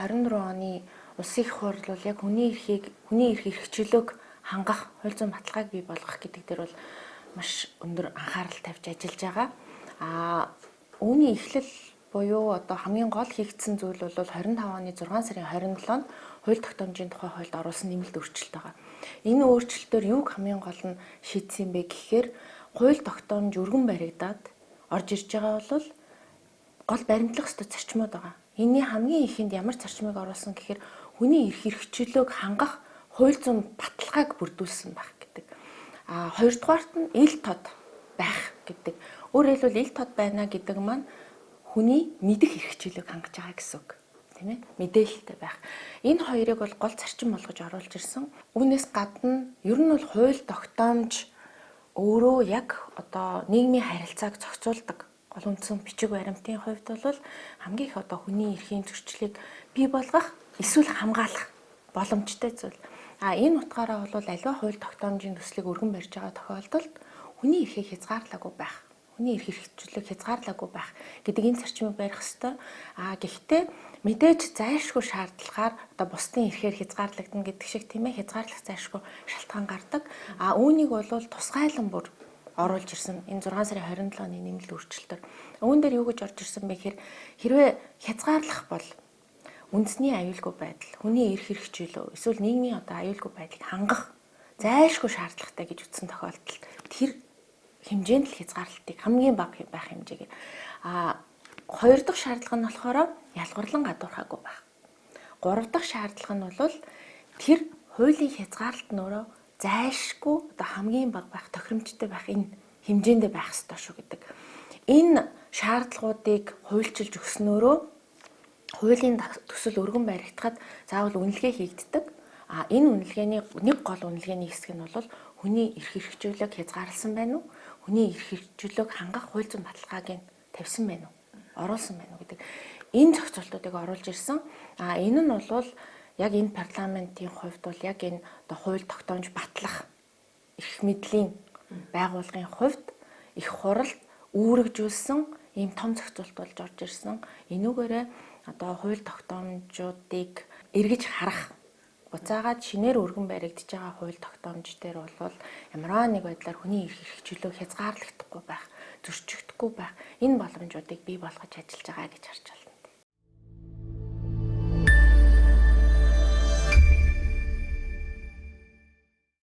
24 оны улсын их хурл бол яг хүний эрх эрхчлөөг хангах хууль зүйн баталгааг бий болгох гэдэг дээр бол маш өндөр анхаарал тавьж ажиллаж байгаа. Үүний эхлэл буюу одоо хамгийн гол хийгдсэн зүйл бол 25 оны 6 сарын 27-нд хууль тогтоомжийн тухай хуульд оруулсан нэмэлт өөрчлөлт байгаа. Энэ өөрчлөлтөөр юуг хамгийн гол нь шийдсэн бэ гэхээр хууль тогтоомж өргөн баригдаад орж ирж байгаа бол гол баримтлах ёстой зарчмууд байгаа. Энийний хамгийн ихэнд ямар зарчмыг оруулсан гэхээр хүний эрх эрхчлөөг хангах хууль зүйн баталгааг бүрдүүлсэн байх гэдэг. Хоёрдугаарт нь ил тод байх гэдэг. Өөрөөр хэлбэл ил тод байна гэдэг маань хүний мэдэх эрхчлөөг хангаж байгаа гэсэн үг. Тийм ээ? Мэдээлэлтэй байх. Энэ хоёрыг бол гол зарчим болгож оруулж ирсэн. Үүнээс гадна ер нь бол хууль тогтоомж өөрөө яг одоо нийгмийн харилцааг зохицуулдаг гол үндсэн бичиг баримтын хувьд бол хамгийн их одоо хүний эрхийн зөрчлийг бий болгох эсвэл хамгаалах боломжтой зүйл. Энэ утгаараа бол аливаа хууль тогтоомжийн төслийг өргөн барьж байгаа тохиолдолд хүний эрхийг хязгаарлаагүй байх, хүний эрх эрхчлөлийг хязгаарлаагүй байх гэдэг энэ зарчмыг барих ёстой. Гэхдээ мэдээж зайлшгүй шаардлагаар одоо бусдын эрхээр хязгаарлагдана гэдэг шиг тийм ээ хязгаарлах зайлшгүй шалтгаан гардаг. Үүнийг бол тусгайлан бүр оруулж ирсэн энэ 6 сарын 27 оны нэмэлт өөрчлөлтөөр. Үүн дээр юу гэж орж ирсэн бэ гэхээр хэрвээ хязгаарлах бол үндэсний аюулгүй байдал, хүний эрх эрхчлөө эсвэл нийгмийн одоо аюулгүй байдлыг хангах зайлшгүй шаардлагатай гэж үзсэн тохиолдолд тэр хэмжээнд л хязгаарлалтыг хамгийн бага байх хэмжээгээр. Хоёр дахь шаардлага нь болохоор ялгарлан гадуурхаагүй байх. Гурав дахь шаардлага нь бол тэр хуулийн хязгаарлалт нөрөө зайлшгүй одоо хамгийн бага байх тохиромжтой байх энэ хэмжээндээ байх ёстой шүү гэдэг. Энэ шаардлагуудыг хуульчилж өгснөөрөө хуулийн төсөл өргөн баригдахад заавал үнэлгээ хийгддэг. Энэ үнэлгээний нэг гол үнэлгээний хэсэг нь бол хүний эрх эрхчлөөг хязгаарласан байна уу? Хүний эрх эрхчлөөг хангах хууль зүйн баталгааг тавьсан байна уу? Оруулсан байна уу гэдэг. Энэ зохицуултуудыг оруулж ирсэн. Энэ нь бол яг энэ парламентийн хувьд бол яг энэ одоо хууль тогтоомж батлах эрх мэдлийн байгууллагын хувьд их хуралд үүрэгжүүлсэн ийм том зохицуулт болж орж ирсэн. Энүүгээрээ одоо хууль тогтоомжуудыг эргэж харах буцаагаад шинээр өргөн баригдаж байгаа хууль тогтоомж дээр бол ямар нэг байдлаар хүний эрх эрхчлөөг хязгаарлагдахгүй байх, зөрчигдөхгүй байх энэ боломжуудыг бий болгож ажиллаж байгаа гэж харж байна.